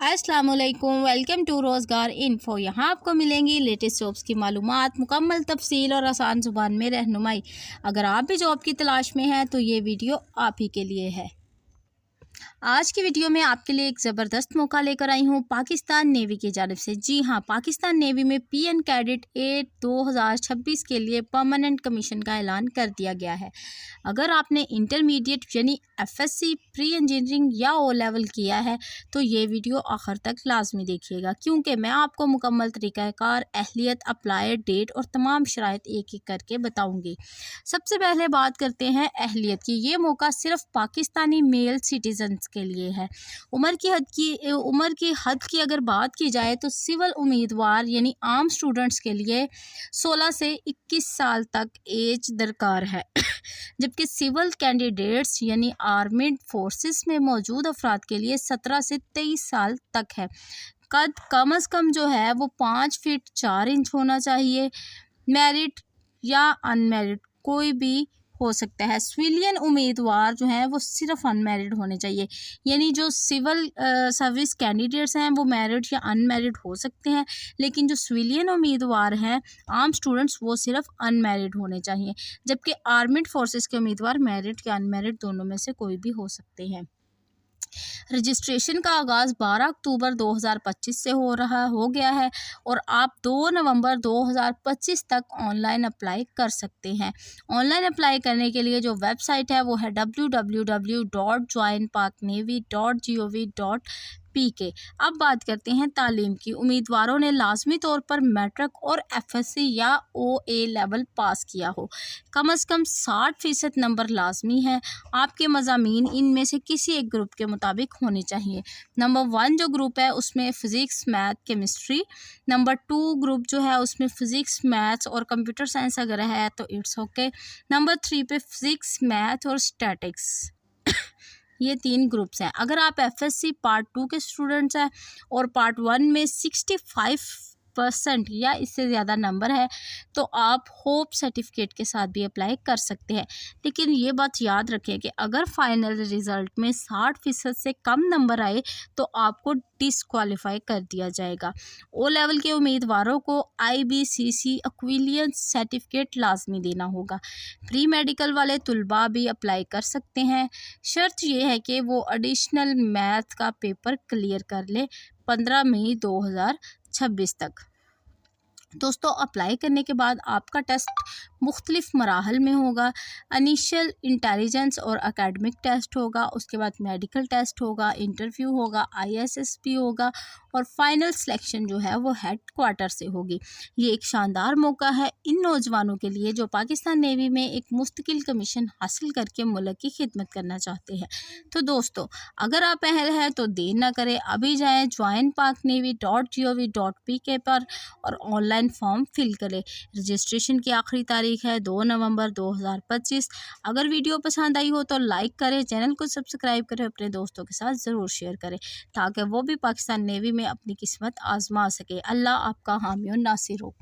अस्सलाम वालेकुम, welcome to रोज़गार इन्फो। यहाँ आपको मिलेंगी लेटेस्ट जॉब्स की मालूमात, मुकम्मल तफसील और आसान ज़ुबान में रहनुमाई। अगर आप भी जॉब की तलाश में हैं तो ये वीडियो आप ही के लिए है। आज की वीडियो में आपके लिए एक ज़बरदस्त मौका लेकर आई हूँ पाकिस्तान नेवी की जानिब से। जी हाँ, पाकिस्तान नेवी में PN कैडेट 8 2026 के लिए परमानेंट कमीशन का ऐलान कर दिया गया है। अगर आपने इंटरमीडिएट यानी FSC, प्री इंजीनियरिंग या O लेवल किया है तो ये वीडियो आखिर तक लाजमी देखिएगा, क्योंकि मैं आपको मुकम्मल तरीक़ाकार, अहलियत, अप्लाई डेट और तमाम शराइत एक एक करके बताऊँगी। सबसे पहले बात करते हैं अहलियत की। ये मौका सिर्फ पाकिस्तानी मेल सिटीजन्स के लिए है। उम्र की हद की अगर बात की जाए तो सिविल उम्मीदवार यानी आम स्टूडेंट्स के लिए 16 से 21 साल तक एज दरकार है जबकि सिविल कैंडिडेट्स यानी आर्मेड फोर्सेस में मौजूद अफराद के लिए 17 से 23 साल तक है। कद कम अज़ कम जो है वो 5 फीट 4 इंच होना चाहिए। मैरिड या अनमैरिड कोई भी हो सकता है। सिविलियन उम्मीदवार जो हैं वो सिर्फ अनमैरिड होने चाहिए, यानी जो सिविल सर्विस कैंडिडेट्स हैं वो मैरिड या अनमैरिड हो सकते हैं, लेकिन जो सिविलियन उम्मीदवार हैं आम स्टूडेंट्स वो सिर्फ अनमैरिड होने चाहिए। जबकि आर्मेड फोर्सेस के उम्मीदवार मैरिड या अनमैरिड दोनों में से कोई भी हो सकते हैं। रजिस्ट्रेशन का आगाज़ 12 अक्टूबर 2025 से हो गया है और आप 2 नवंबर 2025 तक ऑनलाइन अप्लाई कर सकते हैं। ऑनलाइन अप्लाई करने के लिए जो वेबसाइट है वो है www.joinparknavy.gov.pk। अब बात करते हैं तालीम की। उम्मीदवारों ने लाजमी तौर पर मैट्रिक और FSC या OA लेवल पास किया हो। कम अज़ कम 60% नंबर लाजमी है। आपके मज़ामीन इनमें से किसी एक ग्रुप के मुताबिक होने चाहिए। नंबर 1 जो ग्रुप है उसमें physics, math, chemistry. Number 2 group जो है उसमें फ़िज़िक्स, मैथ्स और कंप्यूटर साइंस अगर है तो इट्स ओके। नंबर 3 पे फ़िज़िक्स, मैथ और स्टैटिक्स ये 3 ग्रुप्स हैं। अगर आप FSC पार्ट 2 के स्टूडेंट्स हैं और पार्ट 1 में 65% या इससे ज़्यादा नंबर है तो आप होप सर्टिफिकेट के साथ भी अप्लाई कर सकते हैं। लेकिन ये बात याद रखें कि अगर फाइनल रिज़ल्ट में 60% से कम नंबर आए तो आपको डिसक्वालीफाई कर दिया जाएगा। O लेवल के उम्मीदवारों को IBCC इक्विवेलेंस सर्टिफिकेट लाजमी देना होगा। प्री मेडिकल वाले तुलबा भी अप्लाई कर सकते हैं। शर्त यह है कि वो एडिशनल मैथ का पेपर क्लियर कर ले 15 मई 2026 तक। दोस्तों, अप्लाई करने के बाद आपका टेस्ट मुख्तलिफ मराहल में होगा। इनिशियल इंटेलिजेंस और एकेडमिक टेस्ट होगा, उसके बाद मेडिकल टेस्ट होगा, इंटरव्यू होगा, ISSP होगा और फाइनल सिलेक्शन जो है वो हेड क्वार्टर से होगी। ये एक शानदार मौका है इन नौजवानों के लिए जो पाकिस्तान नेवी में एक मुस्तकिल कमीशन हासिल करके मुल्क की खिदमत करना चाहते हैं। तो दोस्तों, अगर आप अहल हैं तो देर ना करें, अभी जाएँ joinparknavy.gov.pk पर और ऑनलाइन फॉर्म फिल करें। रजिस्ट्रेशन की आखिरी तारीख है 2 नवंबर 2025। अगर वीडियो पसंद आई हो तो लाइक करें, चैनल को सब्सक्राइब करें, अपने दोस्तों के साथ ज़रूर शेयर करें ताकि वो भी पाकिस्तान नेवी में अपनी किस्मत आजमा सके। अल्लाह आपका हामी और नासिर हो।